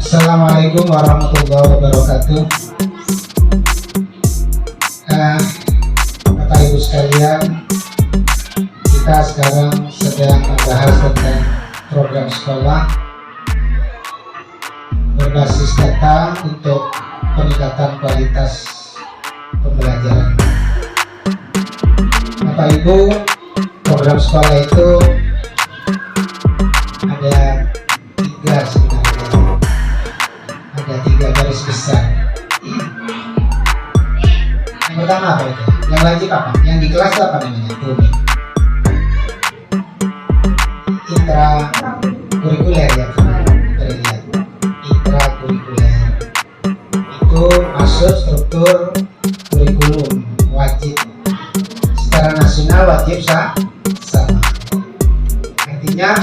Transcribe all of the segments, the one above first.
Assalamualaikum warahmatullahi wabarakatuh. Bapak Ibu sekalian, kita sekarang sedang membahas tentang program sekolah berbasis data untuk peningkatan kualitas pembelajaran. Bapak Ibu, program sekolah itu ada tiga sebenarnya. Ada tiga garis besar. Yang pertama apa itu? Yang wajib apa? Yang di kelas itu apa namanya? Tumi. Intrakurikuler ya. Terlihat. Intrakurikuler itu masuk struktur kurikulum wajib. Secara nasional wajib sama. Artinya,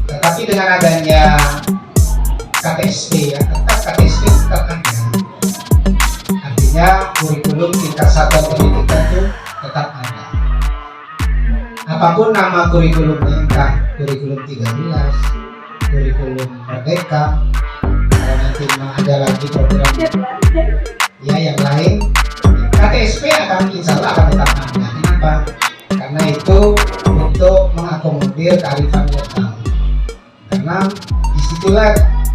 tetapi dengan adanya KTSP ya, KTSP tetap ada. Artinya kurikulum tingkat satuan pendidikan itu tetap ada. Apapun nama kurikulumnya, entah kurikulum 13, kurikulum Merdeka, kalau nanti ada lagi program ya yang lain, KTSP akan insya Allah akan tetap ada. Kenapa? Karena itu untuk mengakomodir kearifan lokal. Karena disitulah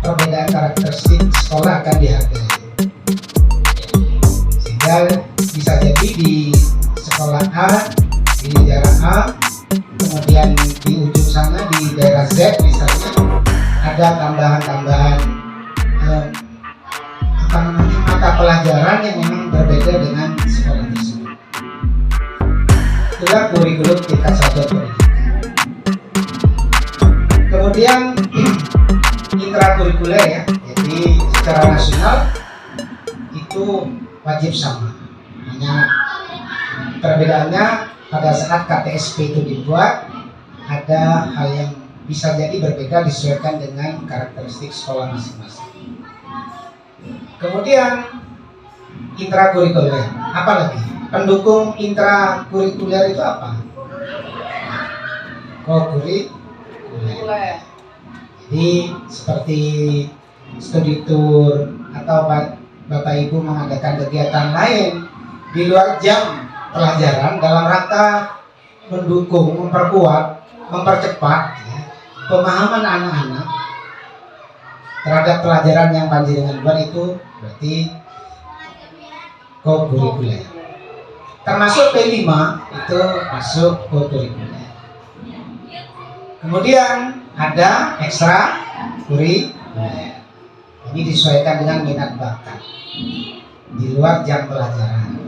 perbedaan karakteristik sekolah akan dihargai. Sehingga bisa jadi di sekolah A, di daerah A, kemudian di ujung sana di daerah Z misalnya ada tambahan-tambahan mata pelajaran yang memang berbeda dengan sekolah tersebut. Itulah kurikulum tingkat satuan pendidikan. Kemudian intrakurikuler ya, jadi secara nasional itu wajib sama. Hanya perbedaannya pada saat KTSP itu dibuat ada hal yang bisa jadi berbeda disesuaikan dengan karakteristik sekolah masing-masing. Kemudian intrakurikuler, apa lagi? Pendukung intrakurikuler itu apa? Kurikuler. Jadi seperti studi tour atau Bapak Ibu mengadakan kegiatan lain di luar jam pelajaran dalam rangka mendukung, memperkuat, mempercepat ya, pemahaman anak-anak terhadap pelajaran yang panjenengan buat itu berarti co-kurikuler. Termasuk P5 itu masuk co-kurikuler. Kemudian ada ekstra kurikuler. Ini disesuaikan dengan minat bakat di luar jam pelajaran.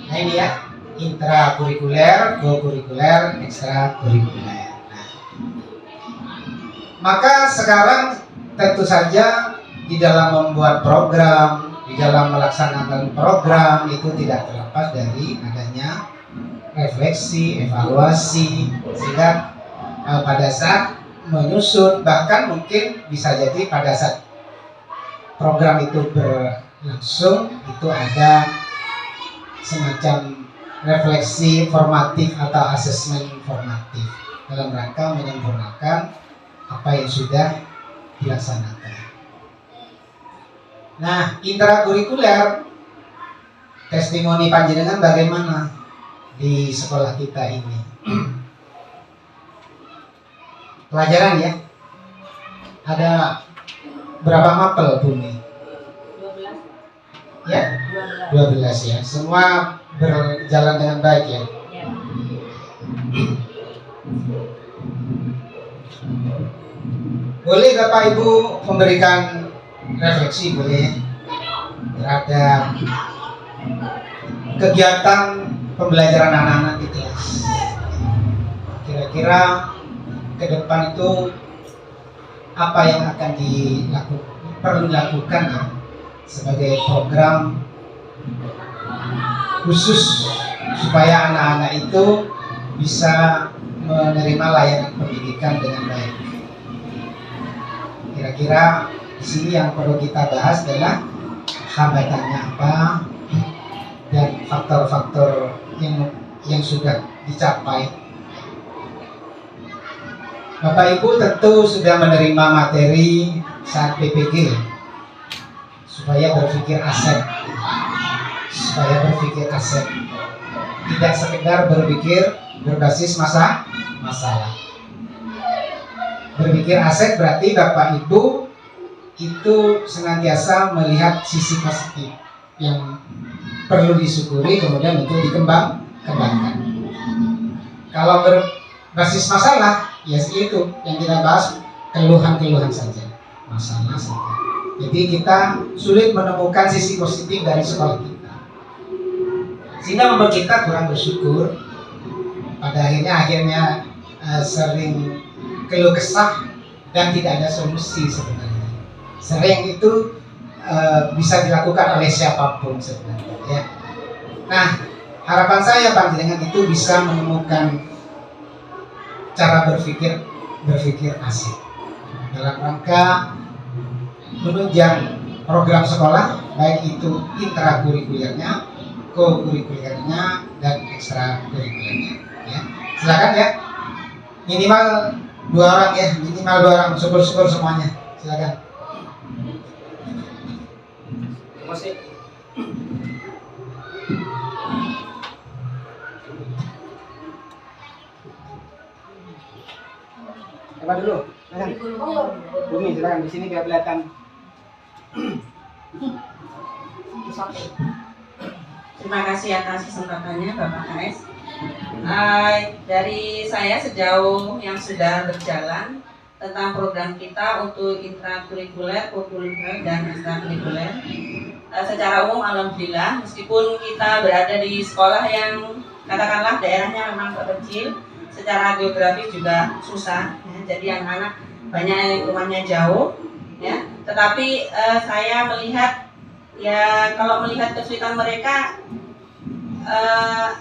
Nah ini ya, intrakurikuler, co-kurikuler, ekstra kurikuler. Nah, maka sekarang tentu saja di dalam membuat program, di dalam melaksanakan program itu tidak terlepas dari adanya refleksi, evaluasi, sehingga pada saat menyusun, bahkan mungkin bisa jadi pada saat program itu berlangsung itu ada semacam refleksi formatif atau asesmen formatif dalam rangka menyempurnakan apa yang sudah dilaksanakan. Nah, intrakurikuler, testimoni panjenengan bagaimana di sekolah kita ini? Pelajaran ya, ada berapa mapel Bumi? 12. Ya, 12 ya. Semua berjalan dengan baik ya. Boleh Bapak Ibu memberikan refleksi boleh terhadap kegiatan pembelajaran anak-anak di kelas. Kira-kira ke depan itu apa yang akan perlu dilakukan ya, sebagai program khusus supaya anak-anak itu bisa menerima layanan pendidikan dengan baik. Kira-kira di sini yang perlu kita bahas adalah hambatannya apa dan faktor-faktor yang sudah dicapai. Bapak Ibu tentu sudah menerima materi saat PPG supaya berpikir aset, tidak sekedar berpikir berbasis masalah. Berpikir aset berarti Bapak Ibu itu senantiasa melihat sisi positif yang perlu disyukuri, kemudian itu dikembangkan. Kalau berbasis masalah, ya itu yang kita bahas, keluhan-keluhan saja, masalah saja. Jadi kita sulit menemukan sisi positif dari sekolah kita, sehingga membuat kita kurang bersyukur. Pada akhirnya sering keluh kesah dan tidak ada solusi sebenarnya. Sering itu bisa dilakukan oleh siapapun sebenarnya ya. Nah, harapan saya panjenengan itu bisa menemukan cara berpikir asik dalam rangka menunjang program sekolah, baik itu intrakurikulernya, co-kurikulernya, dan ekstrakurikulernya ya. Silakan ya, minimal 2 orang ya, minimal 2 orang, syukur-syukur semuanya. Silakan. Terima kasih. Siapa dulu? Bumi, silakan di sini biar kelihatan. Terima kasih atas kesempatannya Bapak KS. Dari saya sejauh yang sudah berjalan tentang program kita untuk intrakurikuler, co-kurikuler, dan ekstrakurikuler, secara umum alhamdulillah, meskipun kita berada di sekolah yang katakanlah daerahnya memang terpencil, secara geografis juga susah ya, jadi anak-anak banyak yang rumahnya jauh ya, tetapi saya melihat ya, kalau melihat kesulitan mereka,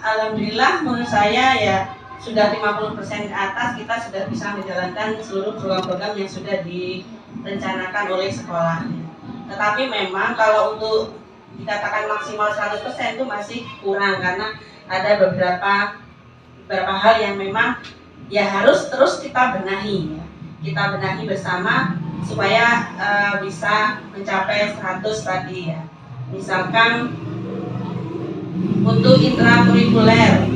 alhamdulillah menurut saya ya sudah 50% ke atas kita sudah bisa menjalankan seluruh program-program yang sudah direncanakan oleh sekolah. Tetapi memang kalau untuk dikatakan maksimal 100% itu masih kurang, karena ada beberapa hal yang memang ya harus terus kita benahi ya. Kita benahi bersama supaya bisa mencapai 100 tadi ya. Misalkan untuk intrakurikuler,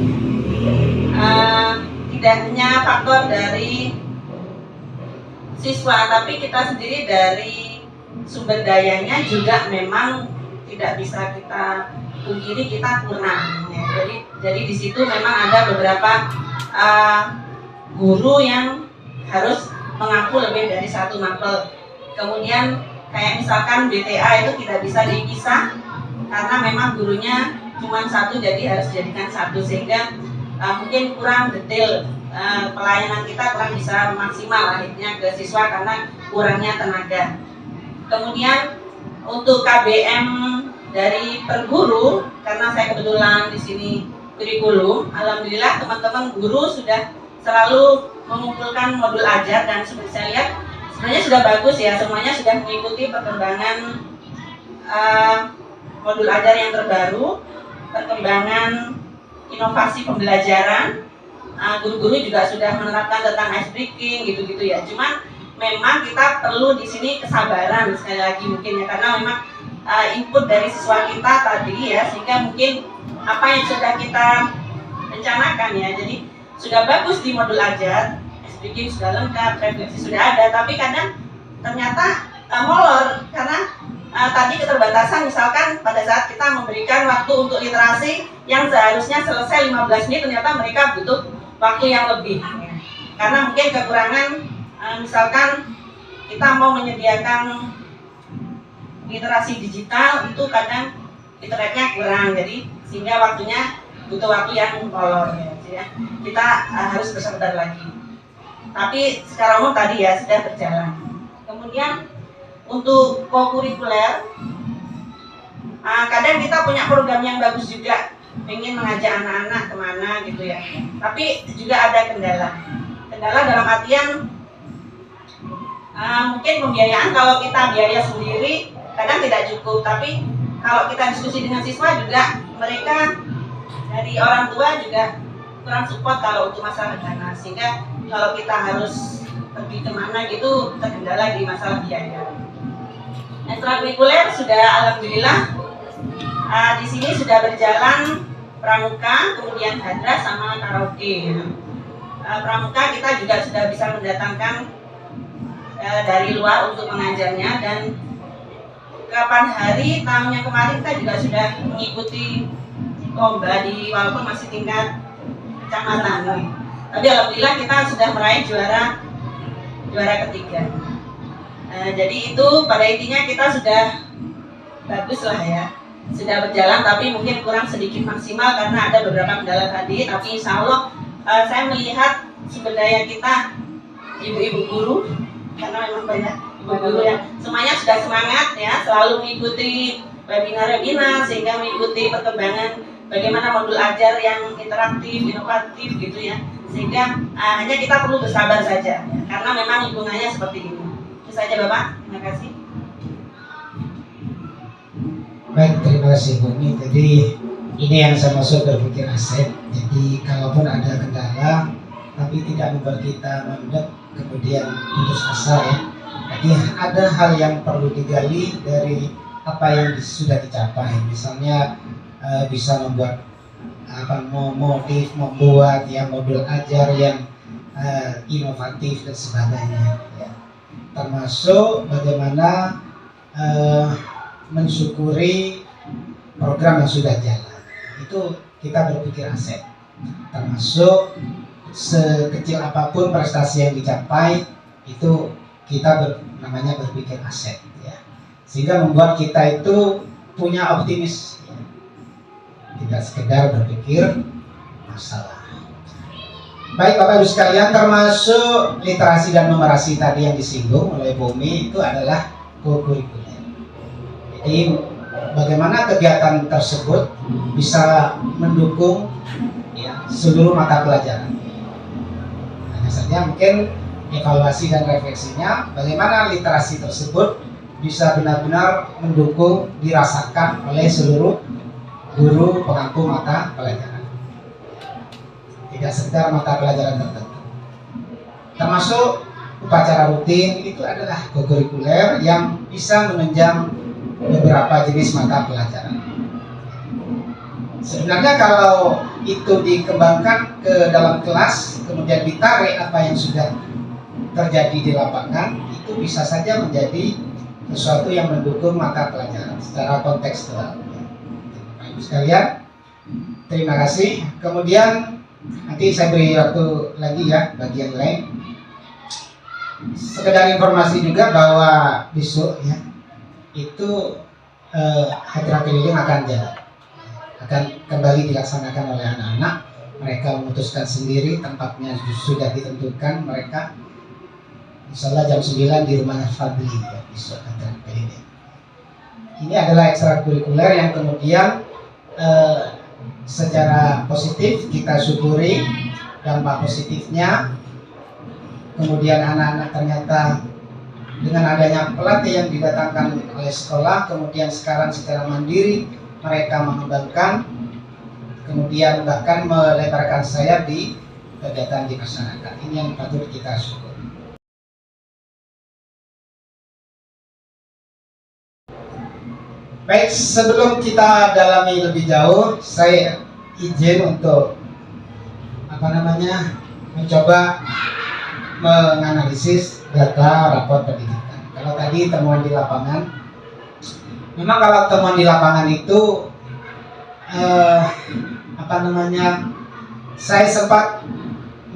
tidak hanya faktor dari siswa, tapi kita sendiri dari sumber dayanya juga memang tidak bisa kita pungkiri, kita kurang ya. Jadi di situ memang ada beberapa guru yang harus mengaku lebih dari 1 mapel. Kemudian kayak misalkan BTA itu tidak bisa dipisah karena memang gurunya cuma 1, jadi harus dijadikan 1, sehingga mungkin kurang detail, pelayanan kita kurang bisa maksimal akhirnya ke siswa karena kurangnya tenaga. Kemudian untuk KBM dari per guru, karena saya kebetulan di sini kurikulum, alhamdulillah teman-teman guru sudah selalu mengumpulkan modul ajar, dan seperti saya lihat sebenarnya sudah bagus ya, semuanya sudah mengikuti perkembangan modul ajar yang terbaru, perkembangan inovasi pembelajaran. Guru-guru juga sudah menerapkan tentang ice breaking gitu-gitu ya. Cuman memang kita perlu di sini kesabaran sekali lagi mungkin ya, karena memang input dari siswa kita tadi ya, sehingga mungkin apa yang sudah kita rencanakan ya, jadi sudah bagus di modul ajar, ice breaking sudah lengkap, refleksi sudah ada, tapi kadang ternyata molor karena tadi keterbatasan. Misalkan pada saat kita memberikan waktu untuk literasi yang seharusnya selesai 15 menit, ternyata mereka butuh waktu yang lebih ya. Karena mungkin kekurangan, misalkan kita mau menyediakan literasi digital, itu kadang internetnya kurang, jadi sehingga waktunya butuh waktu yang molor ya. gitu ya. Kita harus bersabar lagi. Tapi secara umum tadi ya sudah berjalan. Kemudian untuk kokurikuler, kadang kita punya program yang bagus juga, pengen mengajak anak-anak kemana gitu ya. Tapi juga ada kendala. Kendala dalam artian mungkin pembiayaan, kalau kita biaya sendiri kadang tidak cukup. Tapi kalau kita diskusi dengan siswa juga, mereka dari orang tua juga kurang support kalau untuk masalah dana, sehingga kalau kita harus pergi kemana gitu terkendala di masalah biaya. Ekstrakurikuler sudah alhamdulillah di sini sudah berjalan pramuka, kemudian hadras sama karaoke. Pramuka kita juga sudah bisa mendatangkan dari luar untuk mengajarnya, dan kapan hari tahun yang kemarin kita juga sudah mengikuti lomba di walaupun masih tingkat kecamatan. Tapi alhamdulillah kita sudah meraih juara ketiga. Jadi itu pada intinya kita sudah bagus lah ya, sudah berjalan, tapi mungkin kurang sedikit maksimal karena ada beberapa kendala tadi. Tapi insya Allah saya melihat sumber daya kita ibu-ibu guru, karena memang banyak ibu guru yang semuanya sudah semangat ya, selalu mengikuti webinar-webinar sehingga mengikuti perkembangan bagaimana modul ajar yang interaktif, inovatif gitu ya. Sehingga hanya kita perlu bersabar saja ya, karena memang lingkungannya seperti ini. Itu saja Bapak, terima kasih. Baik, terima kasih Bu Umi. Jadi ini yang saya maksud berpikir aset. Jadi kalaupun ada kendala tapi tidak membuat kita mandek kemudian putus asa ya. Jadi ada hal yang perlu digali dari apa yang sudah dicapai. Misalnya bisa membuat membuat ya modul ajar yang inovatif dan sebagainya ya. Termasuk bagaimana mensyukuri program yang sudah jalan. Itu kita berpikir aset. Termasuk sekecil apapun prestasi yang dicapai, itu kita namanya berpikir aset ya. Sehingga membuat kita itu punya optimis ya. Tidak sekedar berpikir masalah. Baik Bapak Ibu sekalian, termasuk literasi dan numerasi tadi yang disinggung oleh Bu Umi itu adalah kokurikuler. Jadi bagaimana kegiatan tersebut bisa mendukung ya, seluruh mata pelajaran. Hanya saja mungkin evaluasi dan refleksinya bagaimana literasi tersebut bisa benar-benar mendukung, dirasakan oleh seluruh guru pengampu mata pelajaran. Tidak sekedar mata pelajaran tertentu. Termasuk upacara rutin itu adalah kokurikuler yang bisa menunjang beberapa jenis mata pelajaran. Sebenarnya kalau itu dikembangkan ke dalam kelas, kemudian ditarik apa yang sudah terjadi di lapangan, itu bisa saja menjadi sesuatu yang mendukung mata pelajaran secara kontekstual. Baik sekalian, terima kasih. Kemudian nanti saya beri waktu lagi ya bagi yang lain. Sekedar informasi juga bahwa besok ya itu hajra keliling akan jalan, akan kembali dilaksanakan oleh anak-anak. Mereka memutuskan sendiri, tempatnya sudah ditentukan. Mereka insyaallah jam 9 di rumahnya Fadli ya, besok hajra keliling. Ini adalah ekstrakurikuler yang kemudian secara positif kita syukuri dampak positifnya. Kemudian anak-anak ternyata dengan adanya pelatih yang didatangkan oleh sekolah, kemudian sekarang secara mandiri mereka mengembangkan, kemudian bahkan melebarkan sayap di kegiatan di masyarakat. Ini yang patut kita syukuri. Baik, sebelum kita dalami lebih jauh, saya izin untuk mencoba menganalisis data rapor pendidikan. Kalau tadi temuan di lapangan, memang kalau temuan di lapangan itu saya sempat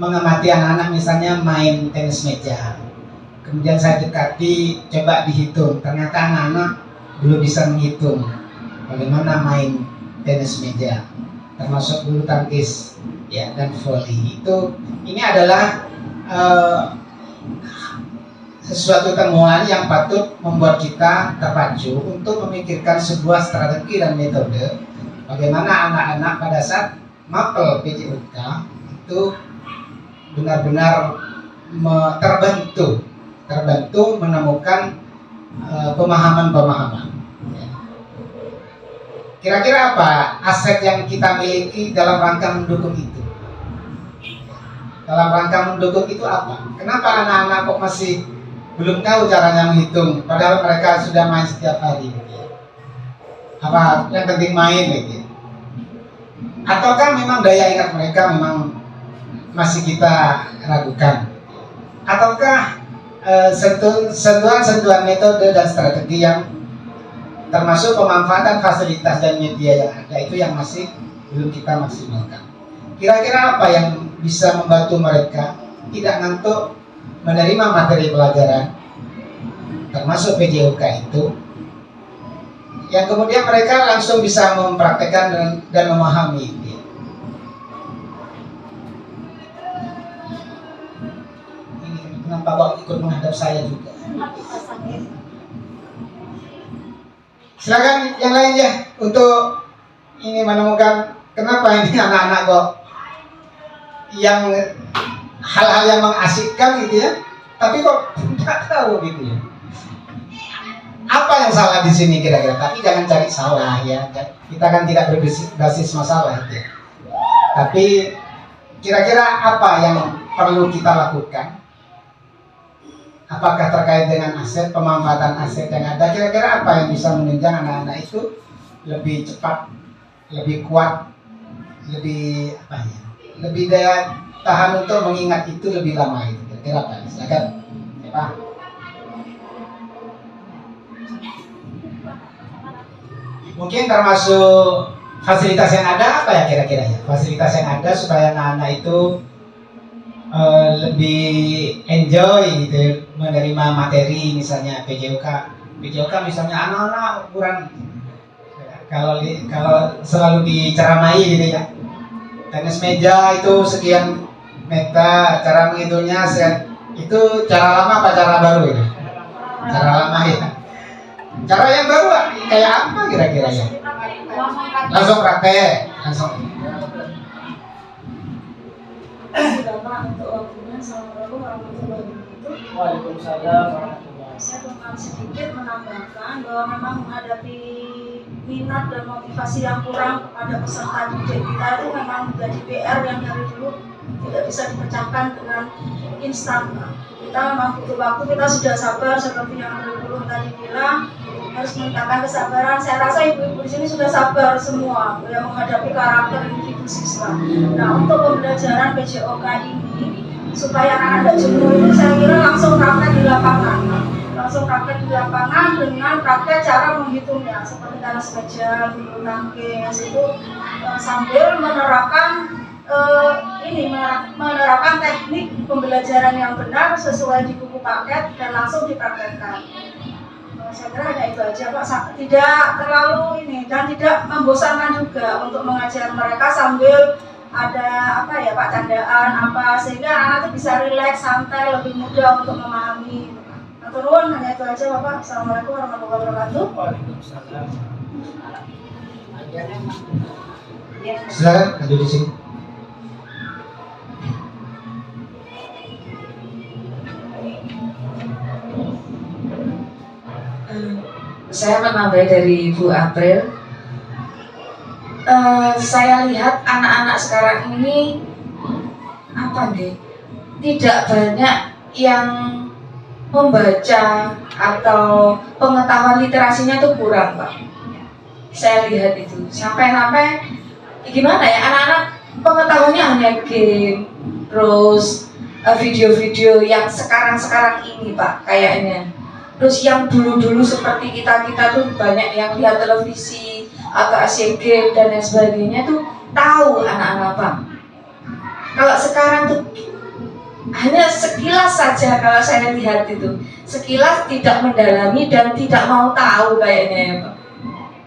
mengamati anak-anak misalnya main tenis meja. Kemudian saya dekati, coba dihitung, ternyata anak-anak belum bisa menghitung bagaimana main tenis meja. termasuk bulu tangkis ya dan voli. Ini adalah sesuatu temuan yang patut membuat kita terpacu untuk memikirkan sebuah strategi dan metode bagaimana anak-anak pada saat mapel PJOK itu benar-benar terbantu menemukan pemahaman-pemahaman. Kira-kira apa aset yang kita miliki dalam rangka mendukung itu? Dalam rangka mendukung itu apa? Kenapa anak-anak kok masih belum tahu caranya menghitung, padahal mereka sudah main setiap hari? Apa yang penting main gitu? Ataukah memang daya ingat mereka memang masih kita ragukan? Ataukah sentuhan-sentuhan metode dan strategi yang termasuk pemanfaatan fasilitas dan media yang ada itu yang masih belum kita maksimalkan? Kira-kira apa yang bisa membantu mereka tidak ngantuk menerima materi pelajaran termasuk PJOK itu, yang kemudian mereka langsung bisa mempraktekkan dan memahami itu. Kenapa kok ikut menghadap saya juga? Silakan yang lainnya untuk ini menemukan kenapa ini anak-anak kok yang hal-hal yang mengasyikkan gitu ya, tapi kok tidak tahu gitu ya. Apa yang salah di sini kira-kira? Tapi jangan cari salah ya. Kita kan tidak berbasis masalah gitu ya. Tapi kira-kira apa yang perlu kita lakukan? Apakah terkait dengan aset, pemanfaatan aset yang ada? Kira-kira apa yang bisa menunjang anak-anak itu lebih cepat, lebih kuat, lebih apa ya? Lebih daya tahan untuk mengingat itu lebih lama itu. Kira-kira apa? Silakan. Siapa? Mungkin termasuk fasilitas yang ada apa ya kira-kira ya? Fasilitas yang ada supaya anak-anak itu lebih enjoy gitu menerima materi, misalnya PJOK misalnya anak-anak ukuran kalau selalu diceramai gitu ya, tenis meja itu sekian meter, cara menghitungnya itu cara lama apa cara baru itu? Cara lama ya. Cara yang baru kayak apa kira-kira ya? Langsung praktek, langsung. Bapak untuk waktunya. Assalamualaikum warahmatullahi wabarakatuh. Waalaikumsalam warahmatullahi wabarakatuh. Saya cuma sedikit menambahkan bahwa memang menghadapi minat dan motivasi yang kurang kepada peserta didik kita itu memang menjadi PR yang dari dulu tidak bisa dipecahkan dengan instan. Kita memang butuh waktu, kita sudah sabar seperti yang belum tadi bilang, harus meningkatkan kesabaran. Saya rasa ibu-ibu di sini sudah sabar semua yang menghadapi karakter individu siswa. Nah, untuk pembelajaran PJOK ini supaya anak-anak jenuh itu saya kira langsung praktek di lapangan. Langsung praktek di lapangan dengan praktek cara menghitungnya seperti tenis meja, bulu tangkis itu sambil menerapkan menerapkan teknik pembelajaran yang benar sesuai di buku paket dan langsung dipraktekkan. Saya kira hanya itu aja Pak, tidak terlalu ini dan tidak membosankan juga untuk mengajar mereka sambil ada apa ya Pak, candaan apa sehingga anak itu bisa rileks, santai, lebih mudah untuk memahami. Turun hanya itu aja Bapak. Assalamualaikum warahmatullahi wabarakatuh. Waalaikumsalam. Silakan lanjut di sini. Saya menambah dari Bu April. Saya lihat anak-anak sekarang ini tidak banyak yang membaca atau pengetahuan literasinya itu kurang Pak. Saya lihat itu sampai gimana ya, anak-anak pengetahuannya hanya game, terus video-video yang sekarang ini Pak kayaknya. Terus yang dulu-dulu seperti kita tuh banyak yang lihat televisi atau Asian Games dan lain sebagainya tuh tahu anak-anak Pak. Kalau sekarang tuh hanya sekilas saja, kalau saya lihat itu sekilas, tidak mendalami dan tidak mau tahu kayaknya ya Pak.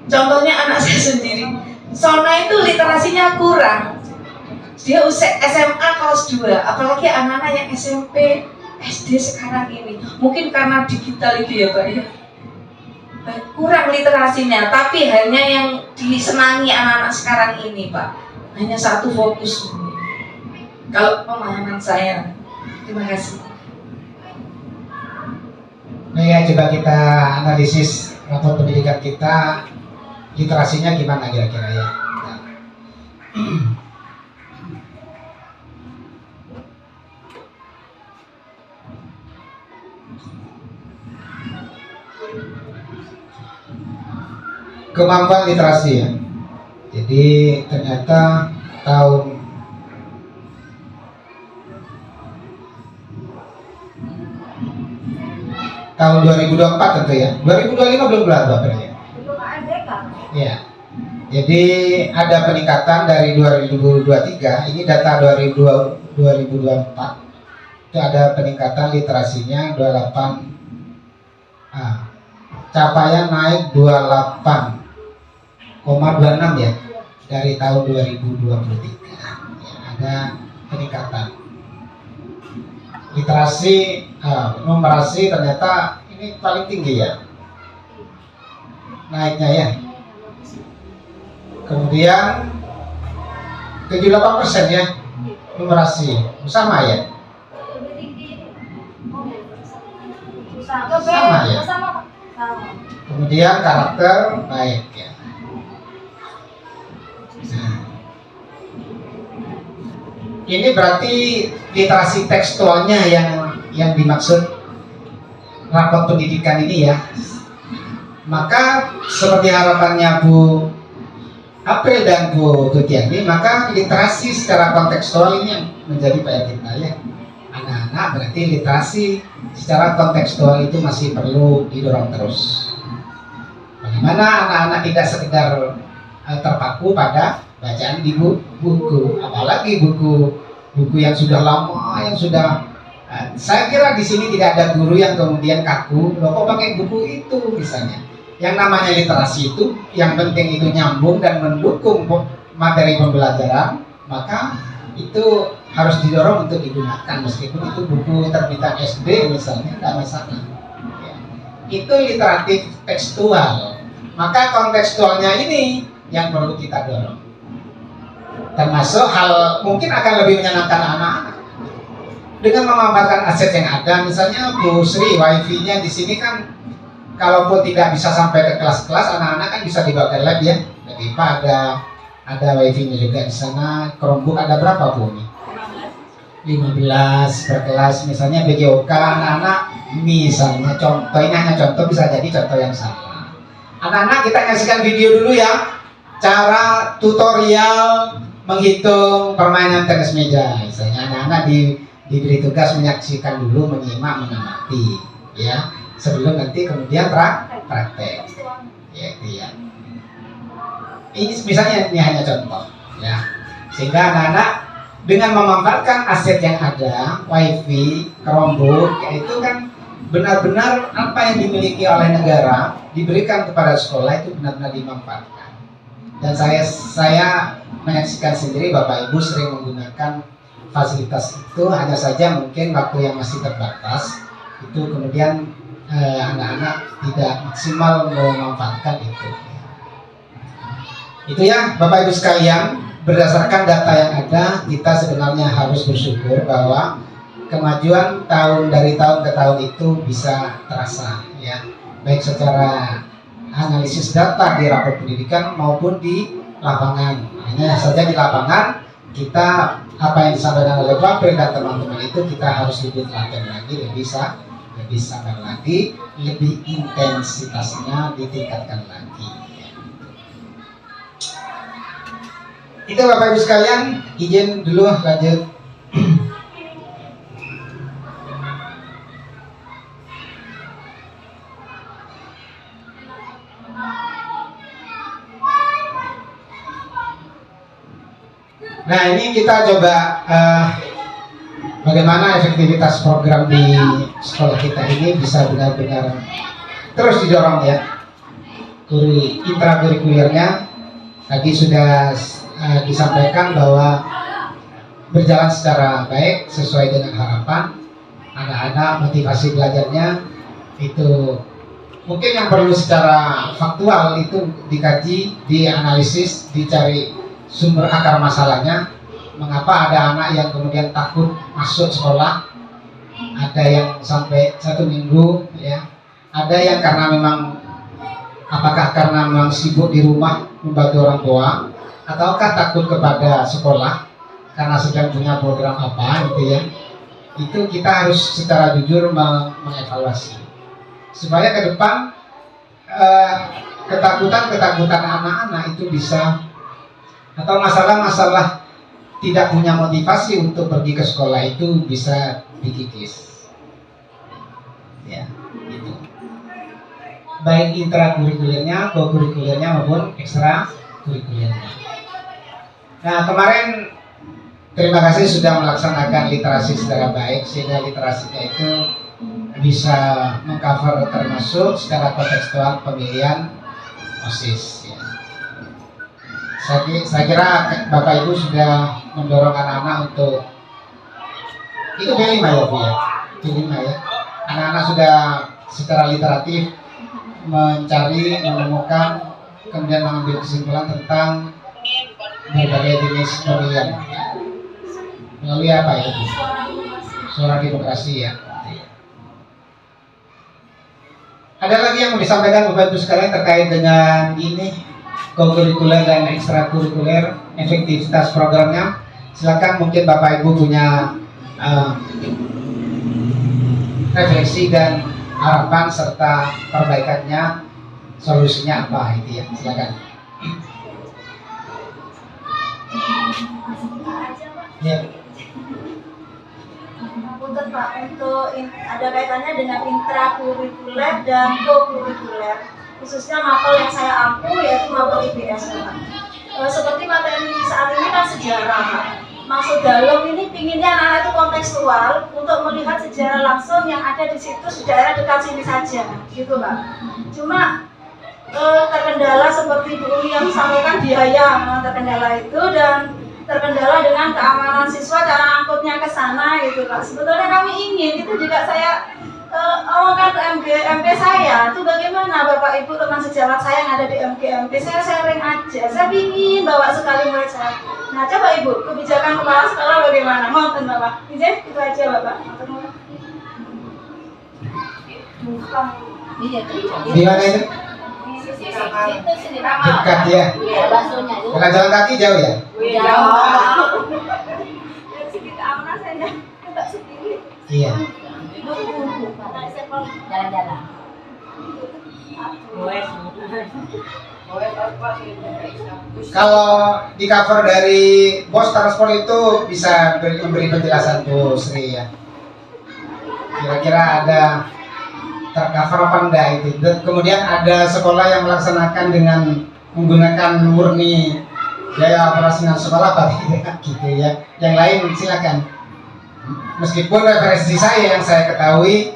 Contohnya anak saya sendiri, Sona itu literasinya kurang. Dia SMA kelas 2, apalagi anak-anak yang SMP, SD sekarang ini. Mungkin karena digital itu ya Pak ya. Kurang literasinya, tapi hanya yang disenangi anak-anak sekarang ini Pak. Hanya satu fokus. Kalau pemahaman saya. Terima kasih. Nah ya, coba kita analisis rapor pendidikan kita, literasinya gimana kira-kira ya. Kemampuan literasi ya. Jadi ternyata tahun tahun 2024 tentu ya. 2025 belum keluar Bapak ya. Belum AMDK. Ya. Jadi ada peningkatan dari 2023, ini data 2024. Itu ada peningkatan literasinya 28, capaian naik 28,26 ya dari tahun 2023. Ya, ada peningkatan. Literasi, numerasi ternyata ini paling tinggi ya naiknya ya. Kemudian 78% ya numerasi sama ya. Sama ya. Kemudian karakter naik ya. Nah, ini berarti literasi tekstualnya yang dimaksud rapor pendidikan ini ya. Maka seperti harapannya Bu April dan Bu Tutiani, maka literasi secara kontekstual ini yang menjadi PR kita ya. Anak-anak berarti literasi secara kontekstual itu masih perlu didorong terus. Bagaimana anak-anak tidak sekedar terpaku pada bacaan di buku, apalagi buku yang sudah lama, yang sudah saya kira di sini tidak ada guru yang kemudian kaku, loh kok pakai buku itu misalnya. Yang namanya literasi itu yang penting itu nyambung dan mendukung materi pembelajaran, maka itu harus didorong untuk digunakan meskipun itu buku terbitan SD misalnya, tidak masalah ya. Itu literatif tekstual, maka kontekstualnya ini yang perlu kita dorong, termasuk hal mungkin akan lebih menyenangkan anak-anak dengan memanfaatkan aset yang ada. Misalnya Bu Sri, wifi-nya di sini kan kalaupun tidak bisa sampai ke kelas-kelas, anak-anak kan bisa dibawa ke lab ya. Jadi ada wifi-nya juga di sana. Chromebook ada berapa Bu ini? 15 per kelas. Misalnya BGOK anak-anak, misalnya contoh, ini hanya contoh, bisa jadi contoh yang salah. Anak-anak kita nyaksikan video dulu ya, cara tutorial menghitung permainan tenis meja. Misalnya anak-anak diberi tugas menyaksikan dulu, menyimak, mengamati ya, sebelum nanti kemudian praktek ya, itu ya. Ini misalnya ini hanya contoh ya, sehingga anak-anak dengan memanfaatkan aset yang ada, wifi, Chromebook, itu kan benar-benar apa yang dimiliki oleh negara diberikan kepada sekolah itu benar-benar dimanfaatkan. Dan saya menyaksikan sendiri Bapak Ibu sering menggunakan fasilitas itu, hanya saja mungkin waktu yang masih terbatas itu kemudian anak-anak tidak maksimal memanfaatkan itu. Itu ya Bapak Ibu sekalian, berdasarkan data yang ada kita sebenarnya harus bersyukur bahwa kemajuan dari tahun ke tahun itu bisa terasa ya, baik secara analisis data di rapor pendidikan maupun di lapangan. Hanya saja di lapangan kita apa yang disampaikan oleh Pak April dan teman-teman itu kita harus lebih telaten lagi, lebih sabar lagi, lebih intensitasnya ditingkatkan lagi. Itu Bapak Ibu sekalian, izin dulu lanjut. Nah ini kita coba bagaimana efektivitas program di sekolah kita ini bisa benar-benar terus didorong ya, intrakurikulernya, tadi sudah disampaikan bahwa berjalan secara baik sesuai dengan harapan anak-anak. Motivasi belajarnya itu mungkin yang perlu secara faktual itu dikaji, dianalisis, dicari sumber akar masalahnya. Mengapa ada anak yang kemudian takut masuk sekolah, ada yang sampai 1 minggu, ya, ada yang karena memang apakah karena memang sibuk di rumah membantu orang tua, ataukah takut kepada sekolah karena sedang punya program apa gitu ya. Itu kita harus secara jujur mengevaluasi supaya ke depan ketakutan anak-anak itu bisa, atau masalah-masalah tidak punya motivasi untuk pergi ke sekolah itu bisa dikikis ya, gitu. Baik intrakurikulernya, co-kurikulernya maupun ekstrakurikulernya. Nah, kemarin terima kasih sudah melaksanakan literasi secara baik, sehingga literasinya itu bisa mengcover termasuk secara kontekstual pemilihan OSIS. Ya. Saya kira Bapak Ibu sudah mendorong anak-anak untuk itu B5 ya Bu ya, B5 ya. Anak-anak sudah secara literatif mencari, menemukan, kemudian mengambil kesimpulan tentang berbagai jenis pemilihan. Melalui apa ya Bu? Suara demokrasi ya. Ada lagi yang mau disampaikan Bapak Ibu sekalian terkait dengan ini, co-kurikuler dan ekstrakurikuler, efektivitas programnya? Silakan, mungkin Bapak Ibu punya refleksi dan harapan serta perbaikannya, solusinya apa itu ya? Silakan. Ya. Punten Pak, untuk ada kaitannya dengan intrakurikuler dan co-kurikuler, khususnya mapel yang saya ampu yaitu mapel IBS Pak. Seperti materi saat ini kan sejarah Pak. Maksud dalam ini pinginnya anak-anak itu kontekstual untuk melihat sejarah langsung yang ada di situs di daerah dekat sini saja, gitu Pak. Cuma terkendala seperti Bu Uli yang sampaikan biaya terkendala itu, dan terkendala dengan keamanan siswa, cara angkutnya ke sana gitu Pak. Sebetulnya kami ingin itu juga saya omongkan ke MP saya, itu bagaimana Bapak Ibu teman sejawat saya yang ada di MP saya sharing aja. Saya ingin bawa sekali murid saya. Nah coba Ibu, kebijakan kepala sekolah bagaimana? Mohon Bapak. Izin, itu aja Bapak. Di mana itu? Dekat ya. Bukan jalan kaki jauh ya? Jauh. Dari segi keamanan saya enggak sendiri. Iya. Jalan-jalan. Kalau di cover dari bos transport itu bisa memberi penjelasan Bu Sri ya. Kira-kira ada tercover apa enggak itu. Kemudian ada sekolah yang melaksanakan dengan menggunakan murni biaya operasional sekolah apa tidak gitu ya. Yang lain silakan. Meskipun referensi saya yang saya ketahui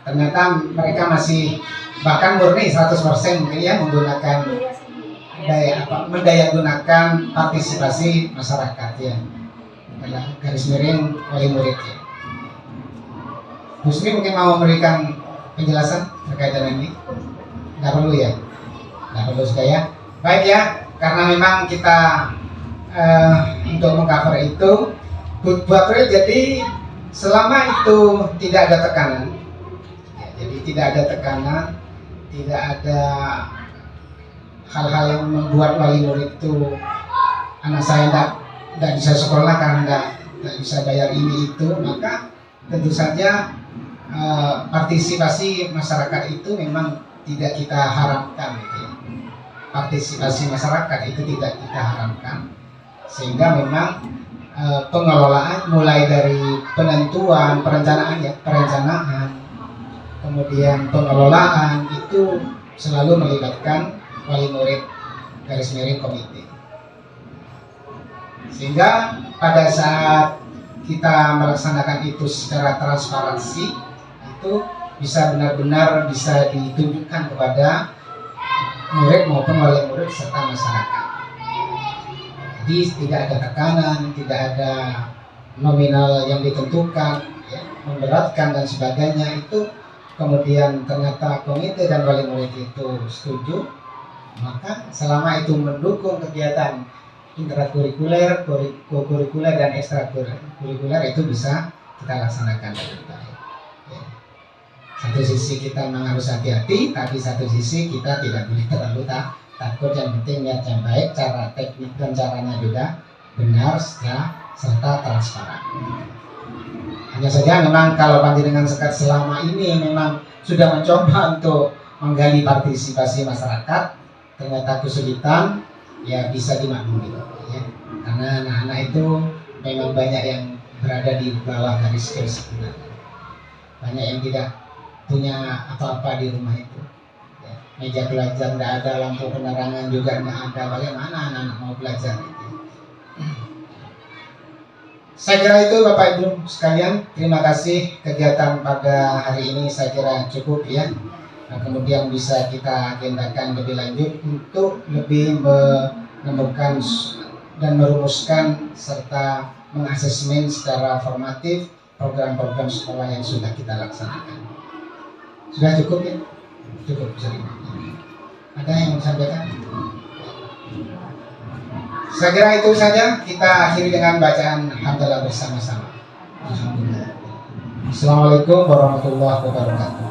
ternyata mereka masih bahkan murni 100% mungkin ya menggunakan mendaya gunakan partisipasi masyarakat ya. Garis miring wali murid ya. Bu Sri mungkin mau memberikan penjelasan terkait dengan ini? Nggak perlu ya? Nggak perlu saya. Baik ya, karena memang kita untuk mengcover itu Bu April, jadi selama itu tidak ada tekanan ya, jadi tidak ada tekanan, tidak ada hal-hal yang membuat wali murid itu anak saya tidak bisa sekolah karena tidak bisa bayar ini itu, maka tentu saja partisipasi masyarakat itu memang tidak kita harapkan gitu ya. Partisipasi masyarakat itu tidak kita harapkan, sehingga memang pengelolaan mulai dari penentuan, perencanaan, kemudian pengelolaan itu selalu melibatkan wali murid garis miring komite. Sehingga pada saat kita melaksanakan itu secara transparansi, itu bisa benar-benar bisa ditunjukkan kepada murid maupun wali murid serta masyarakat. Jadi tidak ada tekanan, tidak ada nominal yang ditentukan, ya, memberatkan dan sebagainya. Itu kemudian ternyata komite dan wali murid itu setuju, maka selama itu mendukung kegiatan intrakurikuler, kurikuler dan ekstrakurikuler itu bisa kita laksanakan dengan baik. Ya. Satu sisi kita memang harus hati-hati, tapi satu sisi kita tidak boleh terlalu takut. Yang penting niat yang baik, cara teknik dan caranya juga benar serta transparan. Hanya saja memang kalau panjenengan sekat selama ini memang sudah mencoba untuk menggali partisipasi masyarakat, ternyata kesulitan, ya bisa dimaklumi, ya. Karena anak-anak itu memang banyak yang berada di bawah garis kemiskinan, banyak yang tidak punya apa-apa di rumah itu, ya. Meja belajar tidak ada, lampu penerangan juga tidak ada, bagaimana anak-anak mau belajar itu? Saya kira itu Bapak Ibu sekalian, terima kasih kegiatan pada hari ini saya kira cukup, ya. Nah, kemudian bisa kita agendakan lebih lanjut untuk lebih menemukan dan merumuskan serta mengasesmen secara formatif program-program sekolah yang sudah kita laksanakan. Sudah cukup, ya? Cukup, sorry. Ada yang mau disampaikan? Saya kira itu saja, kita akhiri dengan bacaan hamdalah bersama-sama. Alhamdulillah. Assalamualaikum warahmatullahi wabarakatuh.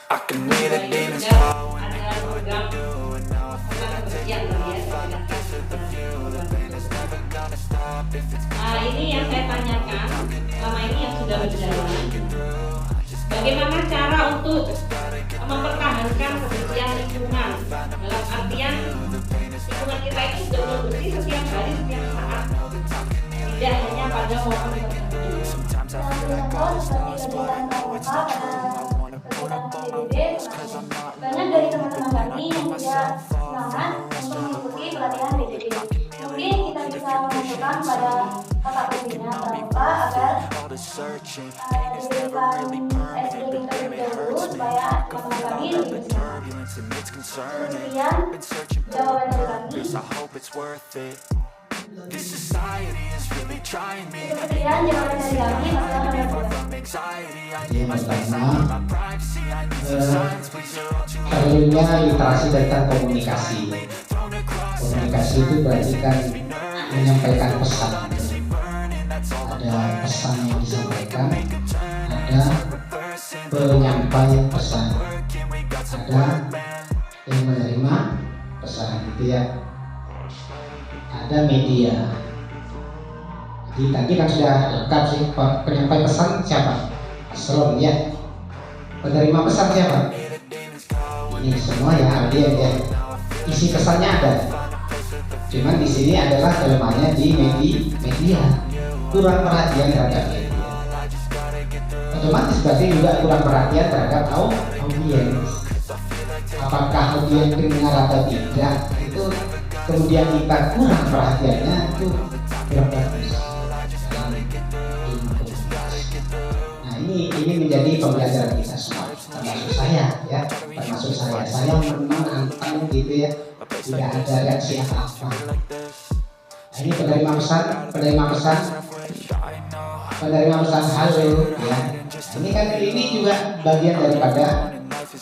I can hear the demons call when they Ada program kebersihan ini yang saya tanyakan selama ini yang sudah berjalan, bagaimana cara untuk mempertahankan kebersihan lingkungan, dalam artian lingkungan kita itu betul bersih setiap hari, setiap saat, tidak hanya pada momen tertentu. Seperti kegiatan pramuka pada kegiatan PBB, banyak dari teman-teman kami yang tidak semangat untuk mengikuti pelatihan PBB. Mungkin kita bisa menunjukkan pada kakak pembina pramuka agar diberikan SD terlebih dahulu supaya teman-teman kami lebih semangat. Kemudian jawaban dari kami. This society is really trying me. Kemudian jawaban dari kami masalah menurut Yang pertama, perlunya literasi tentang komunikasi. Komunikasi itu berarti kan menyampaikan pesan. Ada pesan yang disampaikan, ada penyampaian pesan, ada yang menerima pesan, gitu ya. Ada media. Jadi tadi kan sudah lengkap sih, penyampai pesan siapa? Paslon, ya. Penerima pesan siapa? Ini semua ya, ada ya. Isi pesannya ada. Cuman di sini adalah kelemahannya di media. Kurang perhatian terhadap media. Otomatis berarti juga kurang perhatian terhadap audiens. Apakah audiens dengar atau tidak? Itu kemudian kita kurang perhatiannya, itu kurang bagus. Nah ini menjadi pembelajaran kita semua, termasuk saya, ya, termasuk saya memang anteng gitu ya, tidak ada reaksi apa-apa. Nah, ini penerima pesan halo, ya. Ini juga bagian daripada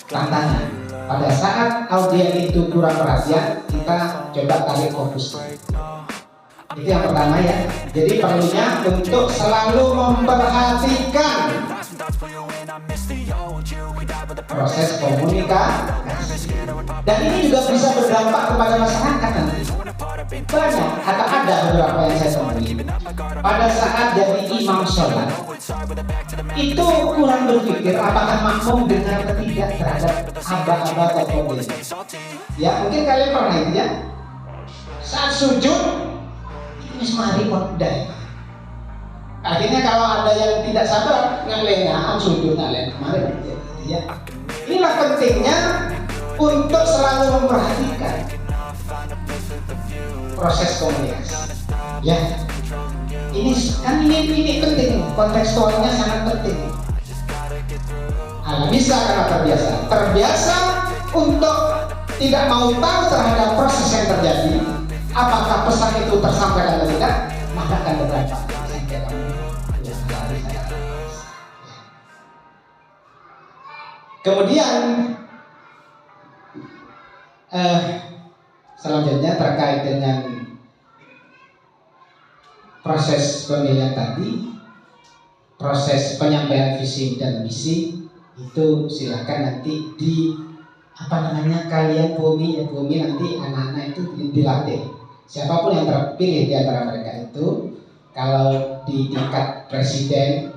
tantangan. Pada saat audiens itu kurang perhatian, kita coba tarik fokus. Itu yang pertama, ya. Jadi perlunya untuk selalu memperhatikan proses komunikasi. Dan ini juga bisa berdampak kepada masyarakat nanti. Banyak, ada beberapa yang saya temui. Pada saat jadi imam sholat, itu kurang berpikir apakah makmum dengar atau tidak terhadap aba-aba atau kode. Ya mungkin kalian pernah itu, ya. Saat sujud, ini semari kodai. Akhirnya kalau ada yang tidak sabar, ngelengah sujud kemarin, ya. Inilah pentingnya untuk selalu memperhatikan proses komunikasi, ya. Ini penting, kontekstualnya sangat penting. Karena bisa, karena terbiasa untuk tidak mau tahu terhadap proses yang terjadi, apakah pesan itu tersampaikan atau tidak, maka akan berdampak. Kemudian selanjutnya terkait dengan proses pemilihan tadi, proses penyampaian visi dan misi itu silakan nanti kalian Bumi nanti anak-anak itu dilatih. Siapapun yang terpilih di antara mereka itu, kalau di tingkat presiden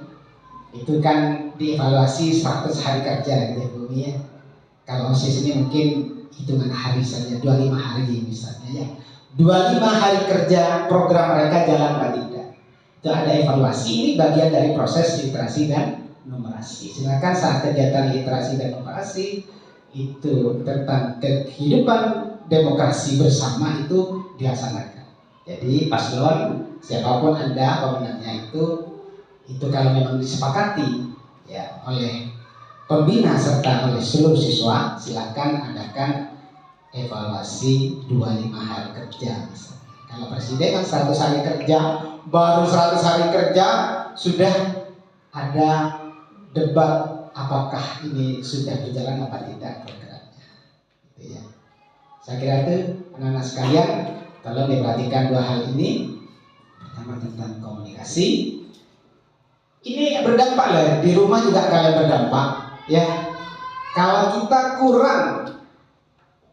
itu kan dievaluasi 100 hari kerja gitu ya Bumi ya. Kalau OSIS ini mungkin hitungan hari saja, 25 hari misalnya ya. 25 hari kerja program mereka jalan atau tidak. Itu ada evaluasi, ini bagian dari proses literasi dan numerasi. Silakan saat kegiatan literasi dan numerasi itu tentang kehidupan demokrasi bersama itu dilaksanakan. Jadi paslon siapapun Anda pemenangnya itu kalau memang disepakati ya oleh pembina serta oleh seluruh siswa, silakan adakan evaluasi 25 hari kerja misalnya. Kalau presiden kan 100 hari kerja, baru 100 hari kerja sudah ada debat apakah ini sudah berjalan apa tidak programnya. Gitu ya. Saya kira itu anak-anak sekalian, tolong diperhatikan dua hal ini. Pertama tentang komunikasi. Ini berdampak lah, di rumah juga kalian berdampak ya. Kalau kita kurang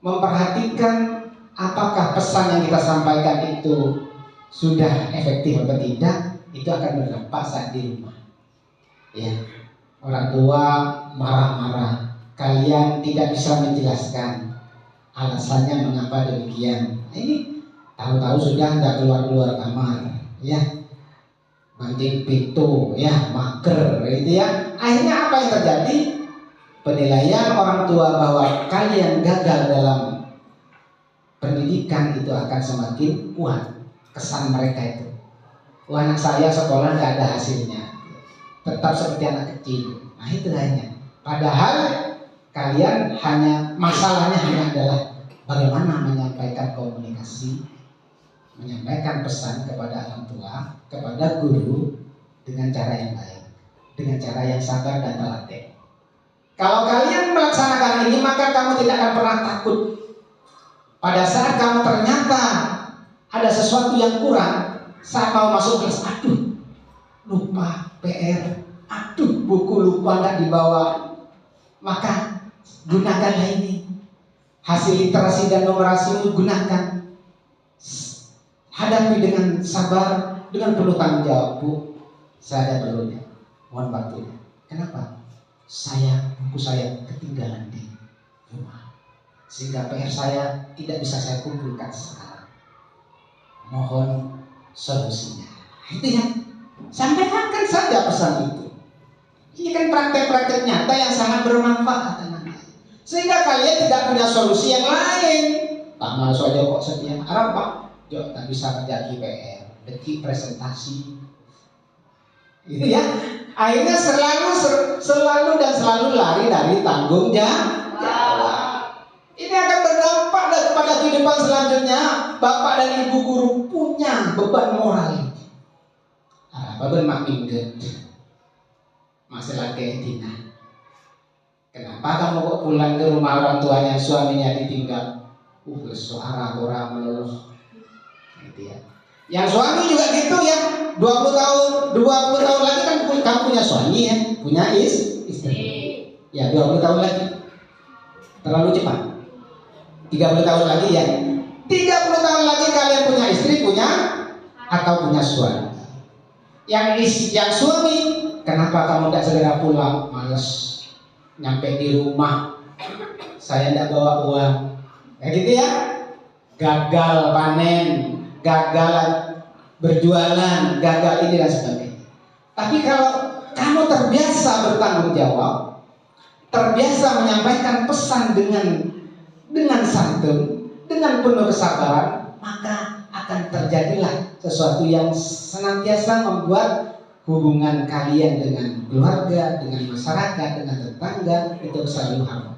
memperhatikan apakah pesan yang kita sampaikan itu sudah efektif atau tidak, itu akan berdampak saat di rumah. Ya. Orang tua marah-marah, kalian tidak bisa menjelaskan alasannya mengapa demikian. Nah, ini tahu-tahu sudah tidak keluar kamar, ya, banting pintu, ya, mager, gitu ya. Akhirnya apa yang terjadi? Penilaian orang tua bahwa kalian gagal dalam pendidikan itu akan semakin kuat. Kesan mereka itu, wah anak saya sekolah tidak ada hasilnya, tetap seperti anak kecil. Nah itu hanya. Padahal kalian masalahnya hanya adalah bagaimana menyampaikan komunikasi, menyampaikan pesan kepada orang tua, kepada guru dengan cara yang baik, dengan cara yang sabar dan telaten. Kalau kalian melaksanakan ini, maka kamu tidak akan pernah takut. Pada saat kamu ternyata ada sesuatu yang kurang, saat mau masuk kelas, aduh, lupa PR, aduh, buku lupa nggak dibawa, maka gunakanlah ini. Hasil literasi dan numerasimu gunakan. Hadapi dengan sabar, dengan penuh tanggung jawab. Bu, saya ada perlunya, mohon waktunya. Kenapa? Buku saya ketinggalan di rumah, sehingga PR saya tidak bisa saya kumpulkan sekarang. Mohon solusinya. Itu ya, sampaikan saja pesan itu. Ini kan praktek-praktek nyata yang sangat bermanfaat, teman-teman. Sehingga kalian tidak punya solusi yang lain. Tamal saja kok setia. Arab Pak, jo tak bisa menjadi PR, deki presentasi. Itu ya. Akhirnya selalu lari dari tanggung jawab. Ini akan berdampak kepada kehidupan selanjutnya. Bapak dan ibu guru punya beban moral. Beban mak minggat. Masalah keetina. Kenapa kamu kok pulang ke rumah orang tuanya, suaminya ditinggal? Suara orang meluluh. Gitu ya. Yang suami juga gitu ya. 20 tahun lagi kan kamu punya suami ya, punya istri. Ya 20 tahun lagi. Terlalu cepat. 30 tahun lagi ya. 30 tahun lagi kalian punya istri, punya suami. Yang suami, kenapa kamu tidak segera pulang? Males, nyampe di rumah saya tidak bawa uang, kayak gitu ya. Gagal panen, gagal berjualan, gagal ini dan sebagainya. Tapi kalau kamu terbiasa bertanggung jawab, terbiasa menyampaikan pesan dengan santun, dengan penuh kesabaran, maka akan terjadilah sesuatu yang senantiasa membuat hubungan kalian dengan keluarga, dengan masyarakat, dengan tetangga itu selalu harmonis.